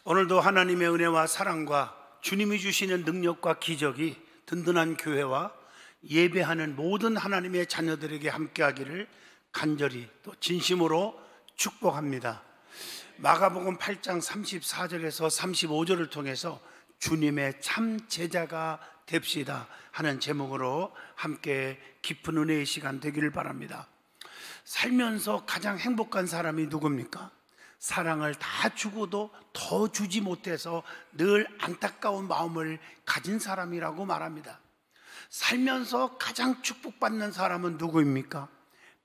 오늘도 하나님의 은혜와 사랑과 주님이 주시는 능력과 기적이 든든한 교회와 예배하는 모든 하나님의 자녀들에게 함께하기를 간절히 또 진심으로 축복합니다. 마가복음 8장 34절에서 35절을 통해서 주님의 참 제자가 됩시다 하는 제목으로 함께 깊은 은혜의 시간 되기를 바랍니다. 살면서 가장 행복한 사람이 누굽니까? 사랑을 다 주고도 더 주지 못해서 늘 안타까운 마음을 가진 사람이라고 말합니다. 살면서 가장 축복받는 사람은 누구입니까?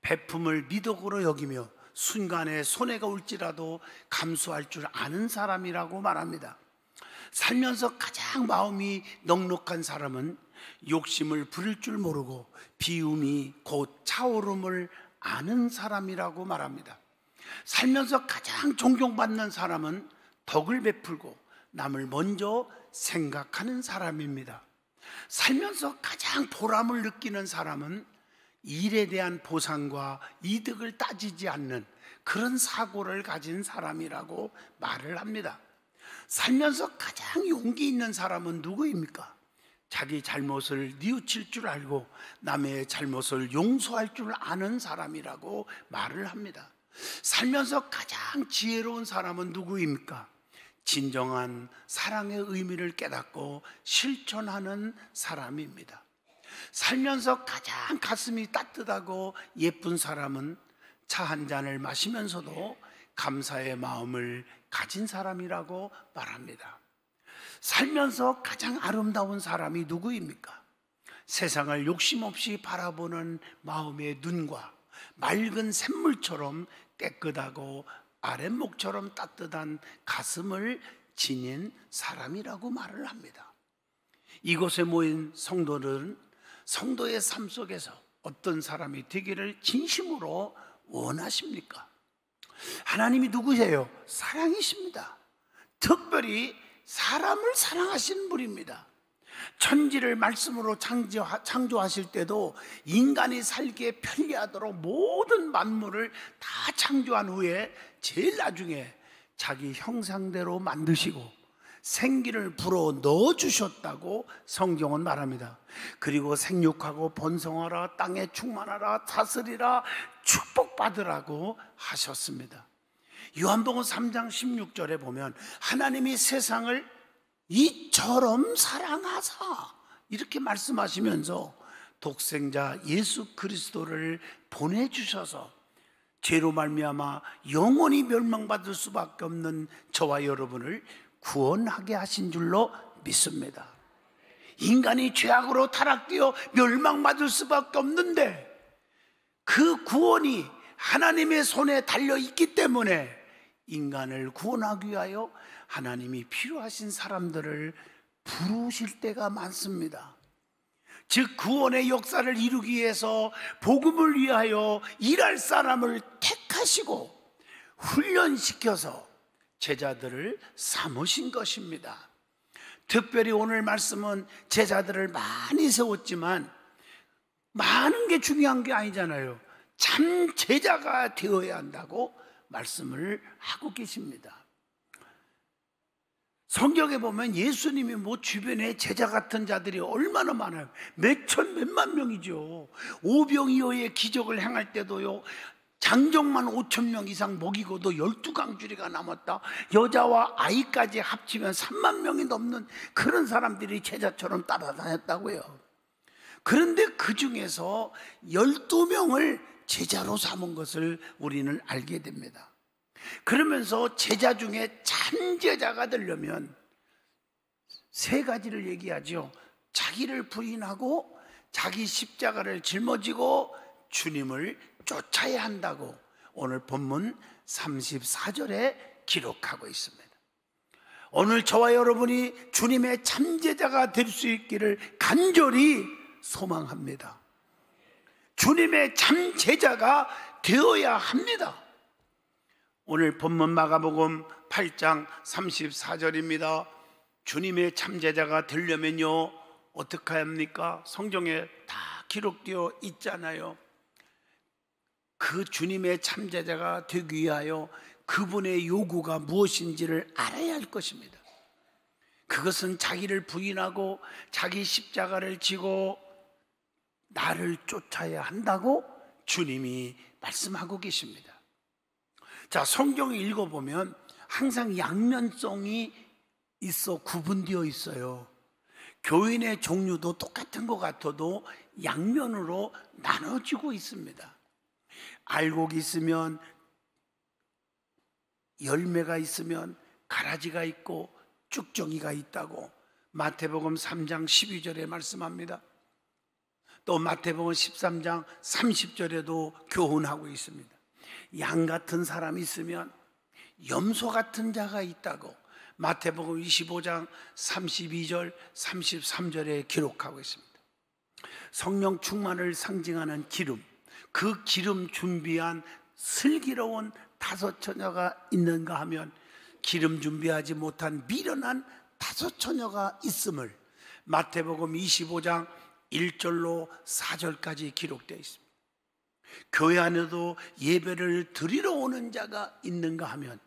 베품을 미덕으로 여기며 순간에 손해가 올지라도 감수할 줄 아는 사람이라고 말합니다. 살면서 가장 마음이 넉넉한 사람은 욕심을 부릴 줄 모르고 비움이 곧 차오름을 아는 사람이라고 말합니다. 살면서 가장 존경받는 사람은 덕을 베풀고 남을 먼저 생각하는 사람입니다. 살면서 가장 보람을 느끼는 사람은 일에 대한 보상과 이득을 따지지 않는 그런 사고를 가진 사람이라고 말을 합니다. 살면서 가장 용기 있는 사람은 누구입니까? 자기 잘못을 뉘우칠 줄 알고 남의 잘못을 용서할 줄 아는 사람이라고 말을 합니다. 살면서 가장 지혜로운 사람은 누구입니까? 진정한 사랑의 의미를 깨닫고 실천하는 사람입니다. 살면서 가장 가슴이 따뜻하고 예쁜 사람은 차 한 잔을 마시면서도 감사의 마음을 가진 사람이라고 말합니다. 살면서 가장 아름다운 사람이 누구입니까? 세상을 욕심 없이 바라보는 마음의 눈과 맑은 샘물처럼 깨끗하고 아랫목처럼 따뜻한 가슴을 지닌 사람이라고 말을 합니다. 이곳에 모인 성도들은 성도의 삶 속에서 어떤 사람이 되기를 진심으로 원하십니까? 하나님이 누구세요? 사랑이십니다. 특별히 사람을 사랑하시는 분입니다. 천지를 말씀으로 창조하실 때도 인간이 살기에 편리하도록 모든 만물을 다 창조한 후에 제일 나중에 자기 형상대로 만드시고 생기를 불어 넣어주셨다고 성경은 말합니다. 그리고 생육하고 번성하라, 땅에 충만하라, 다스리라, 축복받으라고 하셨습니다. 요한복음 3장 16절에 보면 하나님이 세상을 이처럼 사랑하사 이렇게 말씀하시면서 독생자 예수 그리스도를 보내주셔서 죄로 말미암아 영원히 멸망받을 수밖에 없는 저와 여러분을 구원하게 하신 줄로 믿습니다. 인간이 죄악으로 타락되어 멸망받을 수밖에 없는데 그 구원이 하나님의 손에 달려있기 때문에 인간을 구원하기 위하여 하나님이 필요하신 사람들을 부르실 때가 많습니다. 즉 구원의 역사를 이루기 위해서 복음을 위하여 일할 사람을 택하시고 훈련시켜서 제자들을 삼으신 것입니다. 특별히 오늘 말씀은 제자들을 많이 세웠지만 많은 게 중요한 게 아니잖아요. 참 제자가 되어야 한다고 말씀을 하고 계십니다. 성경에 보면 예수님이 주변에 제자 같은 자들이 얼마나 많아요. 몇천 몇만 명이죠. 오병이어의 기적을 행할 때도요, 장정만 5천 명 이상 먹이고도 12강주리가 남았다. 여자와 아이까지 합치면 3만 명이 넘는 그런 사람들이 제자처럼 따라다녔다고요. 그런데 그 중에서 12명을 제자로 삼은 것을 우리는 알게 됩니다. 그러면서 제자 중에 참 제자가 되려면 세 가지를 얘기하죠. 자기를 부인하고 자기 십자가를 짊어지고 주님을 쫓아야 한다고 오늘 본문 34절에 기록하고 있습니다. 오늘 저와 여러분이 주님의 참제자가 될 수 있기를 간절히 소망합니다. 주님의 참제자가 되어야 합니다. 오늘 본문 마가복음 8장 34절입니다. 주님의 참제자가 되려면요 어떻게 해야 합니까? 성경에 다 기록되어 있잖아요. 그 주님의 참제자가 되기 위하여 그분의 요구가 무엇인지를 알아야 할 것입니다. 그것은 자기를 부인하고 자기 십자가를 지고 나를 쫓아야 한다고 주님이 말씀하고 계십니다. 자, 성경을 읽어보면 항상 양면성이 있어 구분되어 있어요. 교인의 종류도 똑같은 것 같아도 양면으로 나눠지고 있습니다. 알곡이 있으면, 열매가 있으면 가라지가 있고 쭉정이가 있다고 마태복음 3장 12절에 말씀합니다. 또 마태복음 13장 30절에도 교훈하고 있습니다. 양 같은 사람이 있으면 염소 같은 자가 있다고 마태복음 25장 32절 33절에 기록하고 있습니다. 성령 충만을 상징하는 기름, 그 기름 준비한 슬기로운 다섯 처녀가 있는가 하면 기름 준비하지 못한 미련한 다섯 처녀가 있음을 마태복음 25장 1절로 4절까지 기록되어 있습니다. 교회 안에도 예배를 드리러 오는 자가 있는가 하면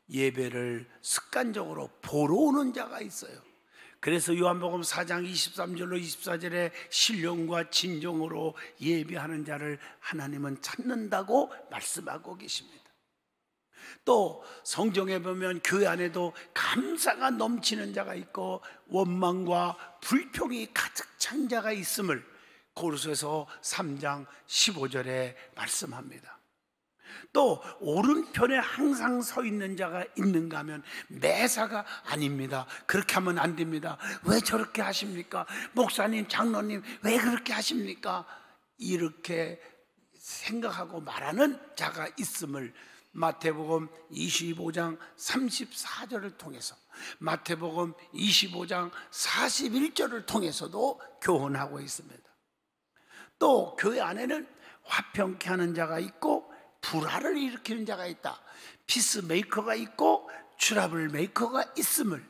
예배를 습관적으로 보러 오는 자가 있어요. 그래서 요한복음 4장 23절로 24절에 신령과 진정으로 예배하는 자를 하나님은 찾는다고 말씀하고 계십니다. 또 성경에 보면 교회 안에도 감사가 넘치는 자가 있고 원망과 불평이 가득 찬 자가 있음을 고린도서 3장 15절에 말씀합니다. 또 오른편에 항상 서 있는 자가 있는가 하면 매사가 아닙니다. 그렇게 하면 안 됩니다. 왜 저렇게 하십니까? 목사님, 장로님, 왜 그렇게 하십니까? 이렇게 생각하고 말하는 자가 있음을 마태복음 25장 34절을 통해서, 마태복음 25장 41절을 통해서도 교훈하고 있습니다. 또 교회 안에는 화평케 하는 자가 있고 불화를 일으키는 자가 있다. 피스메이커가 있고 트러블 메이커가 있음을,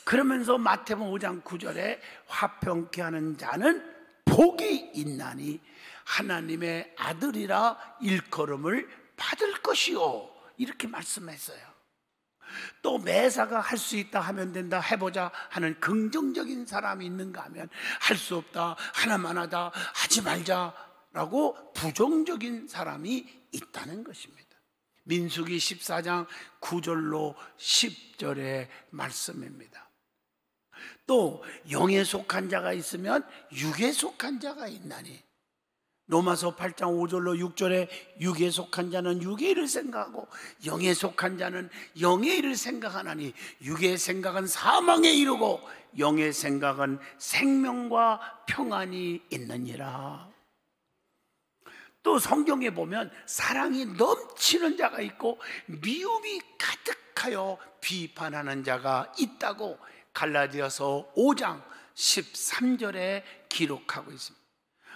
그러면서 마태복음 5장 9절에 화평케 하는 자는 복이 있나니 하나님의 아들이라 일컬음을 받을 것이요, 이렇게 말씀했어요. 또 매사가 할 수 있다 하면 된다, 해보자 하는 긍정적인 사람이 있는가 하면 할 수 없다, 하나만 하다, 하지 말자라고 부정적인 사람이 있다는 것입니다. 민수기 14장 9절로 10절의 말씀입니다. 또 영에 속한 자가 있으면 육에 속한 자가 있나니, 로마서 8장 5절로 6절에 육에 속한 자는 육의 일을 생각하고 영에 속한 자는 영의 일을 생각하나니 육의 생각은 사망에 이르고 영의 생각은 생명과 평안이 있느니라. 또 성경에 보면 사랑이 넘치는 자가 있고 미움이 가득하여 비판하는 자가 있다고 갈라디아서 5장 13절에 기록하고 있습니다.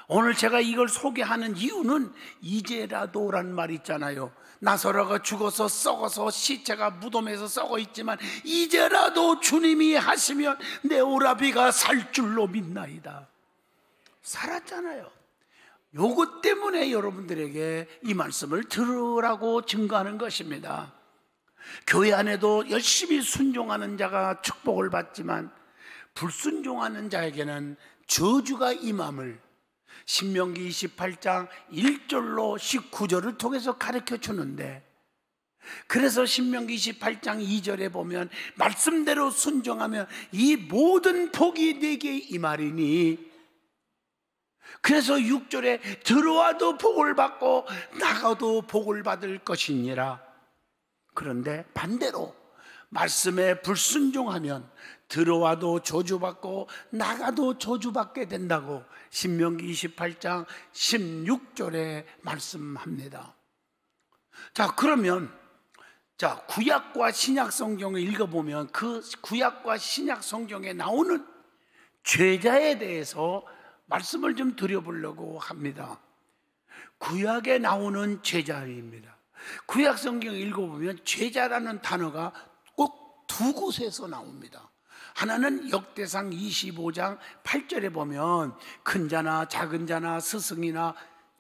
오늘 제가 이걸 소개하는 이유는 이제라도란 말 있잖아요. 나사로가 죽어서 썩어서 시체가 무덤에서 썩어 있지만 이제라도 주님이 하시면 내 오라비가 살 줄로 믿나이다. 살았잖아요. 요것 때문에 여러분들에게 이 말씀을 들으라고 증거하는 것입니다. 교회 안에도 열심히 순종하는 자가 축복을 받지만 불순종하는 자에게는 저주가 임함을 신명기 28장 1절로 19절을 통해서 가르쳐 주는데, 그래서 신명기 28장 2절에 보면 말씀대로 순종하면 이 모든 복이 내게 임하리니, 그래서 6절에 들어와도 복을 받고 나가도 복을 받을 것이니라. 그런데 반대로 말씀에 불순종하면 들어와도 저주받고 나가도 저주받게 된다고 신명기 28장 16절에 말씀합니다. 자, 그러면 구약과 신약 성경을 읽어보면 그 구약과 신약 성경에 나오는 죄자에 대해서 말씀을 좀 드려보려고 합니다. 구약에 나오는 죄자입니다. 구약 성경을 읽어보면 죄자라는 단어가 꼭 두 곳에서 나옵니다. 하나는 역대상 25장 8절에 보면 큰 자나 작은 자나 스승이나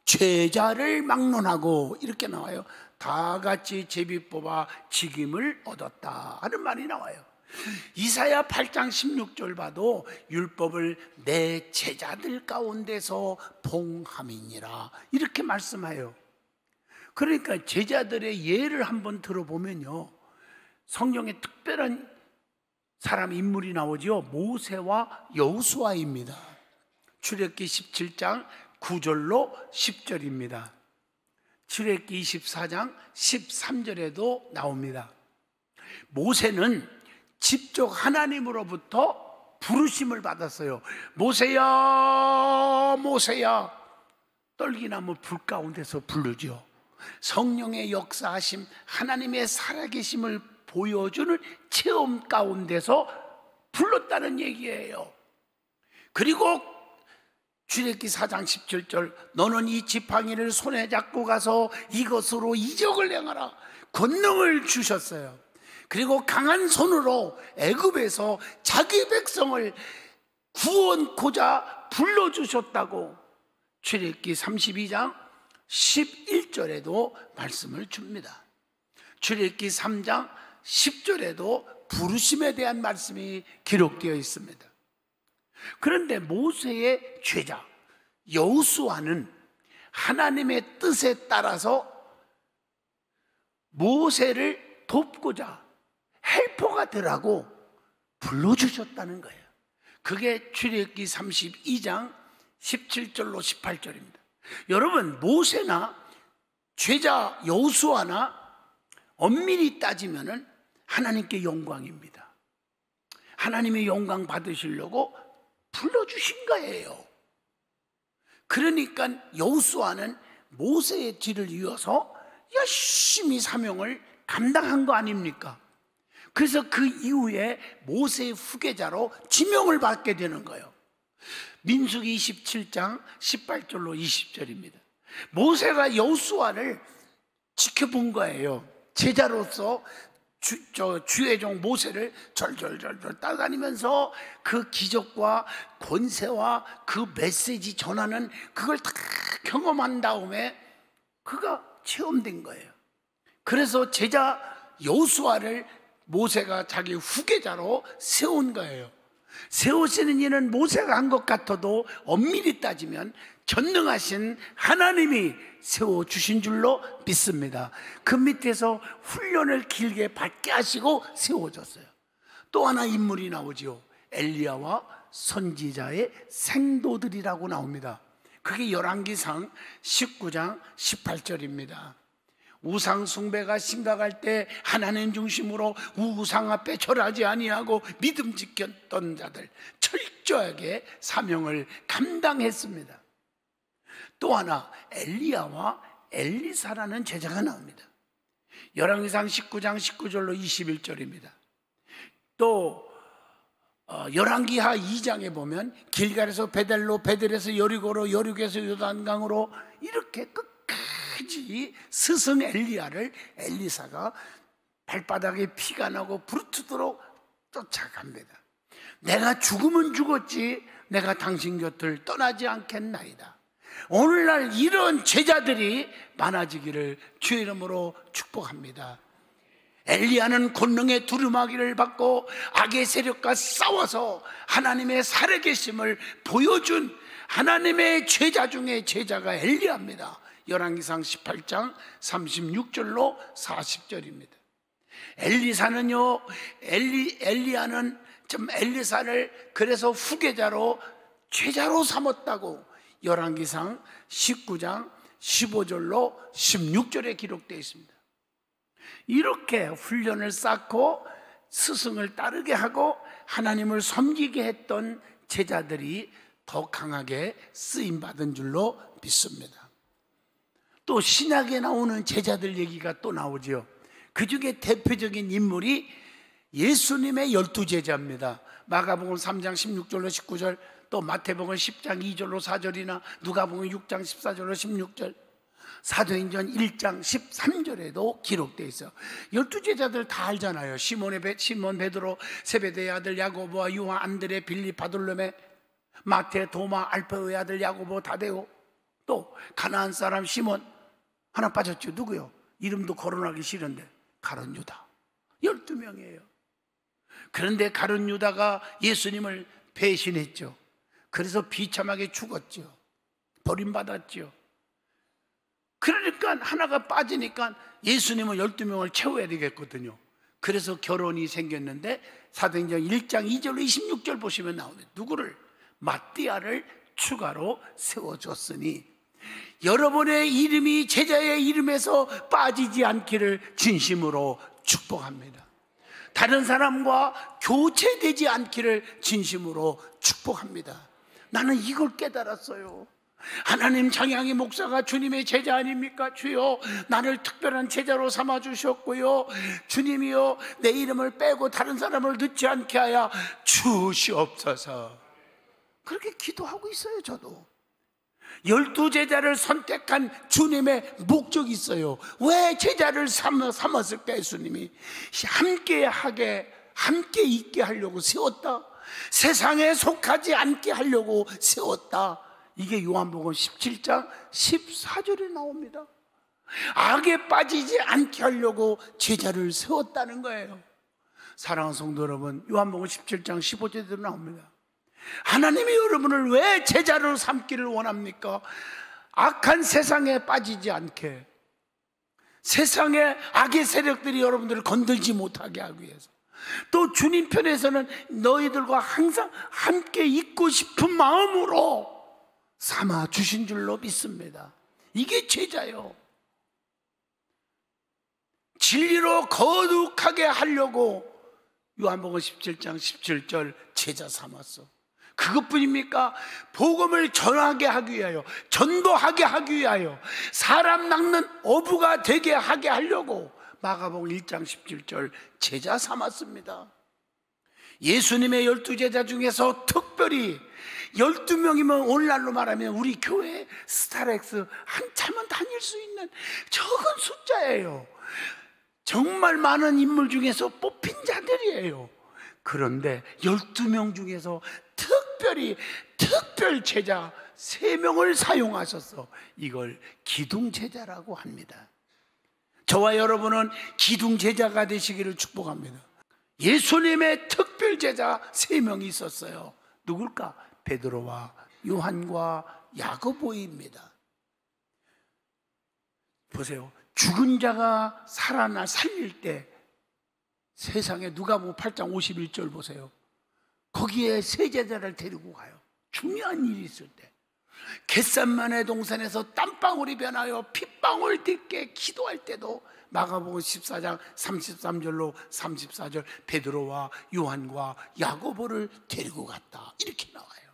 죄자를 막론하고 이렇게 나와요. 다 같이 제비 뽑아 직임을 얻었다 하는 말이 나와요. 이사야 8장 16절 봐도 율법을 내 제자들 가운데서 봉함이니라 이렇게 말씀해요. 그러니까 제자들의 예를 한번 들어보면요, 성경에 특별한 사람 인물이 나오죠. 모세와 여호수아입니다. 출애굽기 17장 9절로 10절입니다. 출애굽기 24장 13절에도 나옵니다. 모세는 직접 하나님으로부터 부르심을 받았어요. 모세야 모세야. 떨기나무 불 가운데서 부르죠. 성령의 역사하심, 하나님의 살아계심을 보여주는 체험 가운데서 불렀다는 얘기예요. 그리고 출애굽기 4장 17절, 너는 이 지팡이를 손에 잡고 가서 이것으로 이적을 행하라. 권능을 주셨어요. 그리고 강한 손으로 애굽에서 자기 백성을 구원코자 불러주셨다고 출애굽기 32장 11절에도 말씀을 줍니다. 출애굽기 3장 10절에도 부르심에 대한 말씀이 기록되어 있습니다. 그런데 모세의 제자 여호수아는 하나님의 뜻에 따라서 모세를 돕고자 헬퍼가 되라고 불러주셨다는 거예요. 그게 출애굽기 32장 17절로 18절입니다. 여러분, 모세나 제자 여호수아나 엄밀히 따지면은 하나님께 영광입니다. 하나님의 영광 받으시려고 불러주신 거예요. 그러니까 여호수아는 모세의 뒤를 이어서 열심히 사명을 감당한 거 아닙니까? 그래서 그 이후에 모세의 후계자로 지명을 받게 되는 거예요. 민수기 27장 18절로 20절입니다. 모세가 여호수아를 지켜본 거예요. 제자로서 주의 종 모세를 절절절절 따라다니면서 그 기적과 권세와 그 메시지 전하는 그걸 다 경험한 다음에 그가 체험된 거예요. 그래서 제자 여호수아를 모세가 자기 후계자로 세운 거예요. 세우시는 일은 모세가 한 것 같아도 엄밀히 따지면 전능하신 하나님이 세워주신 줄로 믿습니다. 그 밑에서 훈련을 길게 받게 하시고 세워졌어요. 또 하나 인물이 나오죠. 엘리야와 선지자의 생도들이라고 나옵니다. 그게 열왕기상 19장 18절입니다. 우상 숭배가 심각할 때 하나님 중심으로 우상 앞에 절하지 아니하고 믿음 지켰던 자들 철저하게 사명을 감당했습니다. 또 하나 엘리야와 엘리사라는 제자가 나옵니다. 열왕기상 19장 19절로 21절입니다. 또 열왕기하 2장에 보면 길갈에서 베델로, 베델에서 여리고로, 여리고에서 요단강으로 이렇게 끝까지 스승 엘리야를 엘리사가 발바닥에 피가 나고 부르트도록 쫓아갑니다. 내가 죽으면 죽었지 내가 당신 곁을 떠나지 않겠나이다. 오늘날 이런 제자들이 많아지기를 주의 이름으로 축복합니다. 엘리야는 권능의 두루마기를 받고 악의 세력과 싸워서 하나님의 살아계심을 보여준 하나님의 제자 중에 제자가 엘리야입니다. 열왕기상 18장 36절로 40절입니다. 엘리사는요, 엘리야는 엘리사를 그래서 후계자로 제자로 삼았다고 열왕기상 19장 15절로 16절에 기록되어 있습니다. 이렇게 훈련을 쌓고 스승을 따르게 하고 하나님을 섬기게 했던 제자들이 더 강하게 쓰임받은 줄로 믿습니다. 또 신약에 나오는 제자들 얘기가 또 나오죠. 그 중에 대표적인 인물이 예수님의 12제자입니다. 마가복음 3장 16절로 19절, 또 마태복음 10장 2절로 4절이나 누가복음 6장 14절로 16절, 사도행전 1장 13절에도 기록되어 있어요. 12제자들 다 알잖아요. 시몬 베드로, 세베대의 아들 야고보와 요한, 안드레, 빌립, 바돌로메, 마태, 도마, 알페오의 아들 야고보, 다데오, 또 가나안 사람 시몬 하나 빠졌죠. 누구요? 이름도 거론하기 싫은데 가룟 유다. 12명이에요. 그런데 가룟 유다가 예수님을 배신했죠. 그래서 비참하게 죽었죠. 버림받았죠. 그러니까 하나가 빠지니까 예수님은 12명을 채워야 되겠거든요. 그래서 결혼이 생겼는데 사도행전 1장 2절로 26절 보시면 나옵니다. 누구를? 마띠아를 추가로 세워줬으니 여러분의 이름이 제자의 이름에서 빠지지 않기를 진심으로 축복합니다. 다른 사람과 교체되지 않기를 진심으로 축복합니다. 나는 이걸 깨달았어요. 하나님, 장양희 목사가 주님의 제자 아닙니까? 주여, 나를 특별한 제자로 삼아 주셨고요, 주님이여, 내 이름을 빼고 다른 사람을 듣지 않게 하여 주시옵소서. 그렇게 기도하고 있어요. 저도 12제자를 선택한 주님의 목적이 있어요. 왜 제자를 삼았을까? 예수님이 함께 있게 하려고 세웠다. 세상에 속하지 않게 하려고 세웠다. 이게 요한복음 17장 14절에 나옵니다. 악에 빠지지 않게 하려고 제자를 세웠다는 거예요. 사랑하는 성도 여러분, 요한복음 17장 15절에도 나옵니다. 하나님이 여러분을 왜 제자로 삼기를 원합니까? 악한 세상에 빠지지 않게, 세상의 악의 세력들이 여러분들을 건들지 못하게 하기 위해서, 또 주님 편에서는 너희들과 항상 함께 있고 싶은 마음으로 삼아 주신 줄로 믿습니다. 이게 제자요. 진리로 거룩하게 하려고 요한복음 17장 17절 제자 삼았어. 그것뿐입니까? 복음을 전하게 하기 위하여, 전도하게 하기 위하여, 사람 낚는 어부가 되게 하게 하려고 마가복음 1장 17절 제자 삼았습니다. 예수님의 12제자 중에서 특별히 12명이면 오늘날로 말하면 우리 교회 스타렉스 한참은 다닐 수 있는 적은 숫자예요. 정말 많은 인물 중에서 뽑힌 자들이에요. 그런데 12명 중에서 특별 제자 3명을 사용하셔서 이걸 기둥제자라고 합니다. 저와 여러분은 기둥제자가 되시기를 축복합니다. 예수님의 특별 제자 3명이 있었어요. 누굴까? 베드로와 요한과 야고보입니다. 보세요. 죽은 자가 살릴 때 세상에 누가복음 8장 51절 보세요. 거기에 세 제자를 데리고 가요. 중요한 일이 있을 때, 겟셋마네 동산에서 땀방울이 변하여 핏방울 딛게 기도할 때도 마가복음 14장 33절로 34절 베드로와 요한과 야고보를 데리고 갔다, 이렇게 나와요.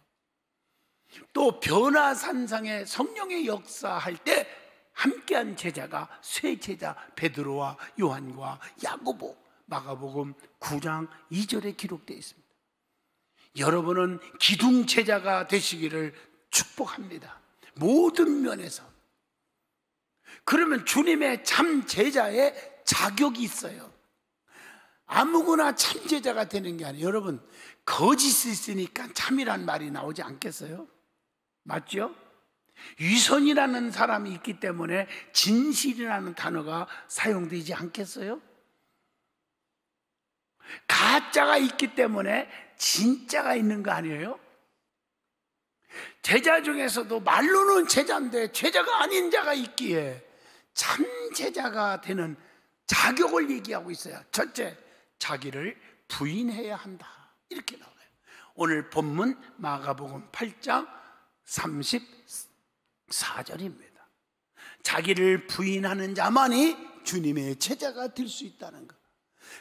또 변화산상에 성령의 역사할 때 함께한 제자가 세 제자 베드로와 요한과 야고보, 마가복음 9장 2절에 기록되어 있습니다. 여러분은 기둥 제자가 되시기를 축복합니다. 모든 면에서. 그러면 주님의 참 제자의 자격이 있어요. 아무거나 참 제자가 되는 게 아니에요. 여러분, 거짓이 있으니까 참이란 말이 나오지 않겠어요? 맞죠? 위선이라는 사람이 있기 때문에 진실이라는 단어가 사용되지 않겠어요? 가짜가 있기 때문에 진짜가 있는 거 아니에요? 제자 중에서도 말로는 제자인데 제자가 아닌 자가 있기에 참 제자가 되는 자격을 얘기하고 있어요. 첫째, 자기를 부인해야 한다, 이렇게 나와요. 오늘 본문 마가복음 8장 34절입니다. 자기를 부인하는 자만이 주님의 제자가 될 수 있다는 것.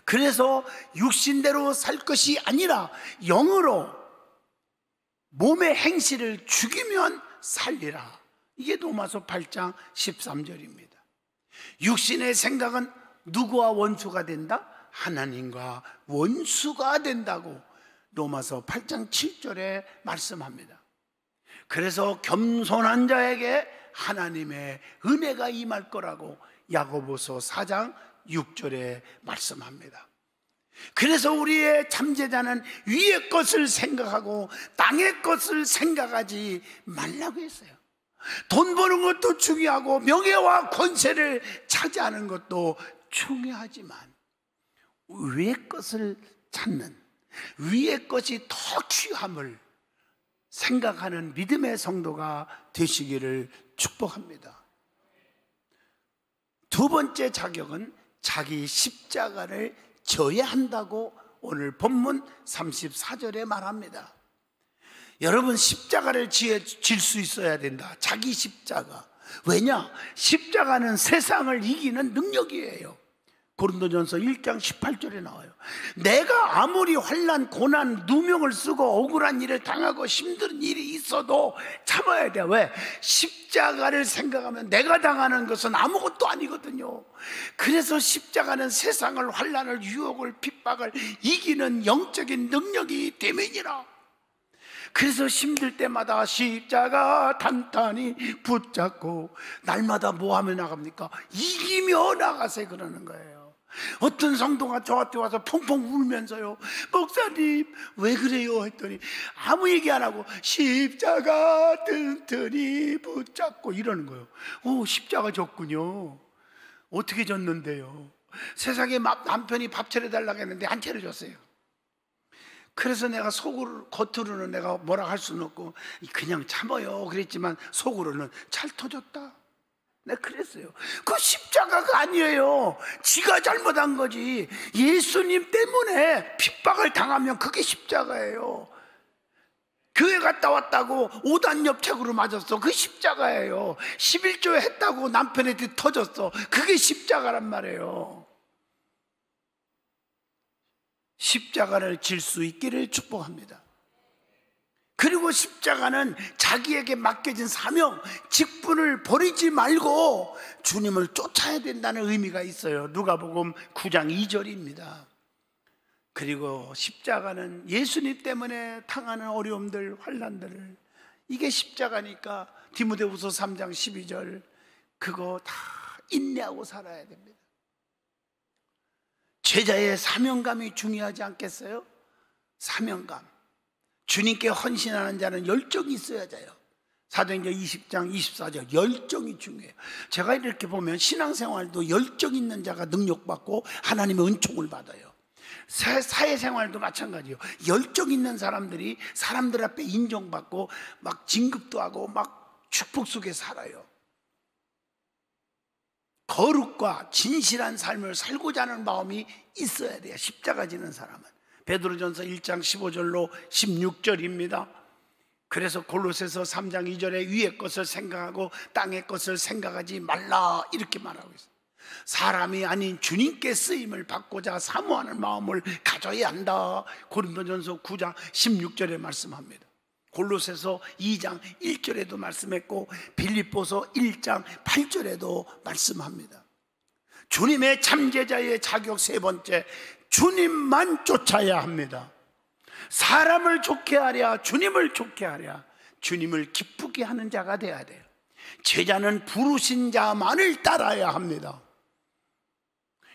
그래서 육신대로 살 것이 아니라 영으로 몸의 행실을 죽이면 살리라. 이게 로마서 8장 13절입니다. 육신의 생각은 누구와 원수가 된다? 하나님과 원수가 된다고 로마서 8장 7절에 말씀합니다. 그래서 겸손한 자에게 하나님의 은혜가 임할 거라고 야고보서 4장 6절에 말씀합니다. 그래서 우리의 참제자는 위의 것을 생각하고 땅의 것을 생각하지 말라고 했어요. 돈 버는 것도 중요하고 명예와 권세를 차지하는 것도 중요하지만 위의 것을 찾는, 위의 것이 더 귀함을 생각하는 믿음의 성도가 되시기를 축복합니다. 두 번째 자격은 자기 십자가를 져야 한다고 오늘 본문 34절에 말합니다. 여러분, 십자가를 질 수 있어야 된다. 자기 십자가. 왜냐? 십자가는 세상을 이기는 능력이에요. 고린도전서 1장 18절에 나와요. 내가 아무리 환난, 고난, 누명을 쓰고 억울한 일을 당하고 힘든 일이 있어도 참아야 돼. 왜? 십자가를 생각하면 내가 당하는 것은 아무것도 아니거든요. 그래서 십자가는 세상을, 환난을, 유혹을, 핍박을 이기는 영적인 능력이 됨이니라. 그래서 힘들 때마다 십자가 단단히 붙잡고 날마다 뭐 하며 나갑니까? 이기며 나가세 그러는 거예요. 어떤 성도가 저한테 와서 펑펑 울면서요, 목사님 왜 그래요? 했더니 아무 얘기 안 하고 십자가 튼튼히 붙잡고 이러는 거예요. 오, 십자가 졌군요. 어떻게 졌는데요? 세상에 남편이 밥 차려달라고 했는데 안 차려줬어요. 그래서 내가 속으로, 겉으로는 내가 뭐라 할 수는 없고 그냥 참아요 그랬지만 속으로는 잘 터졌다, 내가 그랬어요. 그 십자가가 아니에요. 지가 잘못한 거지. 예수님 때문에 핍박을 당하면 그게 십자가예요. 교회 갔다 왔다고 오단협착으로 맞았어, 그 십자가예요. 11조 했다고 남편한테 터졌어, 그게 십자가란 말이에요. 십자가를 질 수 있기를 축복합니다. 그리고 십자가는 자기에게 맡겨진 사명, 직분을 버리지 말고 주님을 쫓아야 된다는 의미가 있어요. 누가복음 9장 2절입니다. 그리고 십자가는 예수님 때문에 당하는 어려움들, 환난들을, 이게 십자가니까 디모데후서 3장 12절, 그거 다 인내하고 살아야 됩니다. 제자의 사명감이 중요하지 않겠어요? 사명감. 주님께 헌신하는 자는 열정이 있어야 돼요. 사도행전 20장 24절, 열정이 중요해요. 제가 이렇게 보면 신앙생활도 열정 있는 자가 능력받고 하나님의 은총을 받아요. 사회생활도 마찬가지예요. 열정 있는 사람들이 사람들 앞에 인정받고 막 진급도 하고 막 축복 속에 살아요. 거룩과 진실한 삶을 살고자 하는 마음이 있어야 돼요. 십자가 지는 사람은. 베드로전서 1장 15절로 16절입니다. 그래서 골로새서 3장 2절에 위의 것을 생각하고 땅의 것을 생각하지 말라, 이렇게 말하고 있어요. 사람이 아닌 주님께 쓰임을 받고자 사모하는 마음을 가져야 한다. 고린도전서 9장 16절에 말씀합니다. 골로새서 2장 1절에도 말씀했고 빌립보서 1장 8절에도 말씀합니다. 주님의 참제자의 자격 세 번째, 주님만 쫓아야 합니다. 사람을 좋게 하랴, 주님을 좋게 하랴, 주님을 기쁘게 하는 자가 돼야 돼요. 제자는 부르신 자만을 따라야 합니다.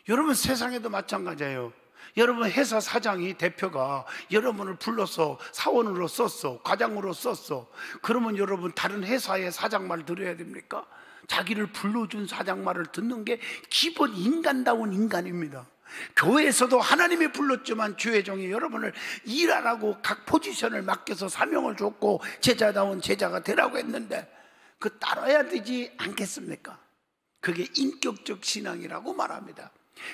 여러분, 세상에도 마찬가지예요. 여러분, 회사 사장이, 대표가 여러분을 불러서 사원으로 썼어, 과장으로 썼어. 그러면 여러분 다른 회사의 사장 말 들어야 됩니까? 자기를 불러준 사장 말을 듣는 게 기본 인간다운 인간입니다. 교회에서도 하나님이 불렀지만 주의 종이 여러분을 일하라고 각 포지션을 맡겨서 사명을 줬고 제자다운 제자가 되라고 했는데 그 따라야 되지 않겠습니까? 그게 인격적 신앙이라고 말합니다.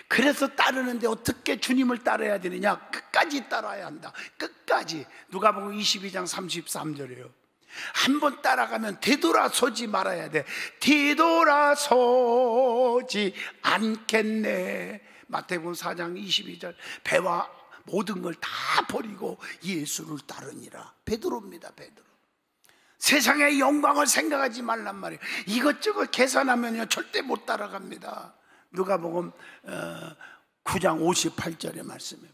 그래서 따르는데 어떻게 주님을 따라야 되느냐? 끝까지 따라야 한다. 끝까지. 누가복음 22장 33절이에요. 한번 따라가면 되돌아서지 말아야 돼. 되돌아서지 않겠네. 마태복음 4장 22절, 배와 모든 걸 다 버리고 예수를 따르니라. 베드로입니다. 베드로. 세상의 영광을 생각하지 말란 말이에요. 이것저것 계산하면요 절대 못 따라갑니다. 누가복음 9장 58절의 말씀입니다.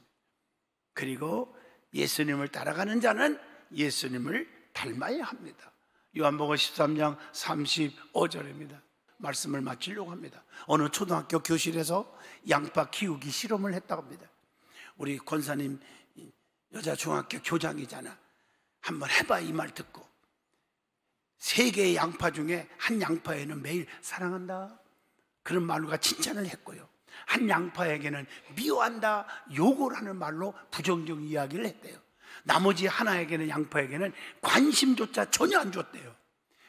그리고 예수님을 따라가는 자는 예수님을 닮아야 합니다. 요한복음 13장 35절입니다. 말씀을 마치려고 합니다. 어느 초등학교 교실에서 양파 키우기 실험을 했다고 합니다. 우리 권사님 여자 중학교 교장이잖아. 한번 해봐, 이 말 듣고. 세 개의 양파 중에 한 양파에는 매일 사랑한다 그런 말과 칭찬을 했고요, 한 양파에게는 미워한다, 욕을 하는 말로 부정적 이야기를 했대요. 나머지 하나에게는, 양파에게는 관심조차 전혀 안 줬대요.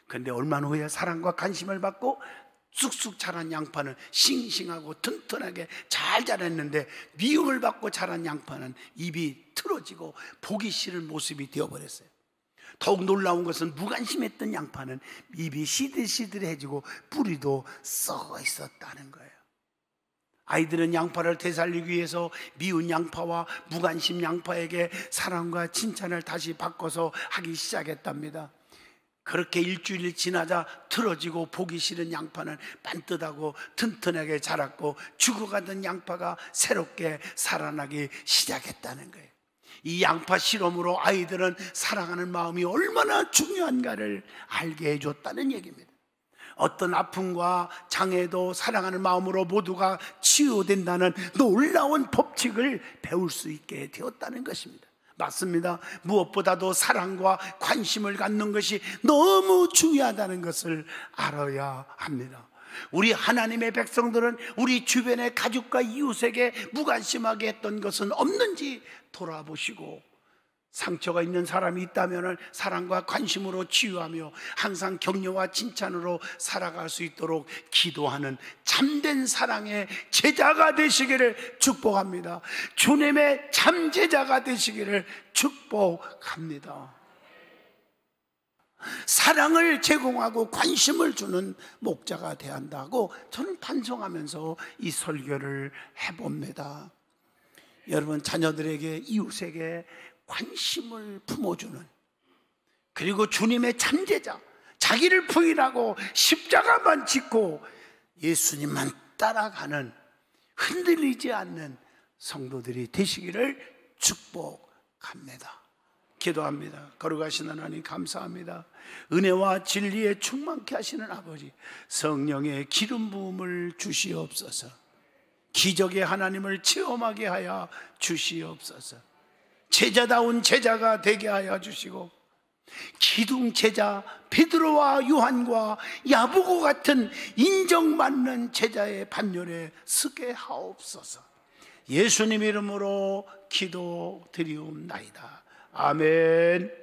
그런데 얼마 후에 사랑과 관심을 받고 쑥쑥 자란 양파는 싱싱하고 튼튼하게 잘 자랐는데, 미움을 받고 자란 양파는 입이 틀어지고 보기 싫은 모습이 되어버렸어요. 더욱 놀라운 것은 무관심했던 양파는 입이 시들시들해지고 뿌리도 썩어 있었다는 거예요. 아이들은 양파를 되살리기 위해서 미운 양파와 무관심 양파에게 사랑과 칭찬을 다시 바꿔서 하기 시작했답니다. 그렇게 일주일 지나자 틀어지고 보기 싫은 양파는 반듯하고 튼튼하게 자랐고, 죽어가던 양파가 새롭게 살아나기 시작했다는 거예요. 이 양파 실험으로 아이들은 사랑하는 마음이 얼마나 중요한가를 알게 해줬다는 얘기입니다. 어떤 아픔과 장애도 사랑하는 마음으로 모두가 치유된다는 놀라운 법칙을 배울 수 있게 되었다는 것입니다. 맞습니다. 무엇보다도 사랑과 관심을 갖는 것이 너무 중요하다는 것을 알아야 합니다. 우리 하나님의 백성들은 우리 주변의 가족과 이웃에게 무관심하게 했던 것은 없는지 돌아보시고, 상처가 있는 사람이 있다면 사랑과 관심으로 치유하며 항상 격려와 칭찬으로 살아갈 수 있도록 기도하는 참된 사랑의 제자가 되시기를 축복합니다. 주님의 참 제자가 되시기를 축복합니다. 사랑을 제공하고 관심을 주는 목자가 되어야 한다고 저는 반성하면서 이 설교를 해봅니다. 여러분, 자녀들에게, 이웃에게 관심을 품어주는, 그리고 주님의 참제자, 자기를 부인하고 십자가만 짓고 예수님만 따라가는, 흔들리지 않는 성도들이 되시기를 축복합니다. 기도합니다. 거룩하신 하나님, 감사합니다. 은혜와 진리에 충만케 하시는 아버지, 성령의 기름 부음을 주시옵소서. 기적의 하나님을 체험하게 하여 주시옵소서. 제자다운 제자가 되게 하여 주시고, 기둥 제자 베드로와 요한과 야고보 같은 인정받는 제자의 반열에 서게 하옵소서. 예수님 이름으로 기도드리옵나이다. 아멘.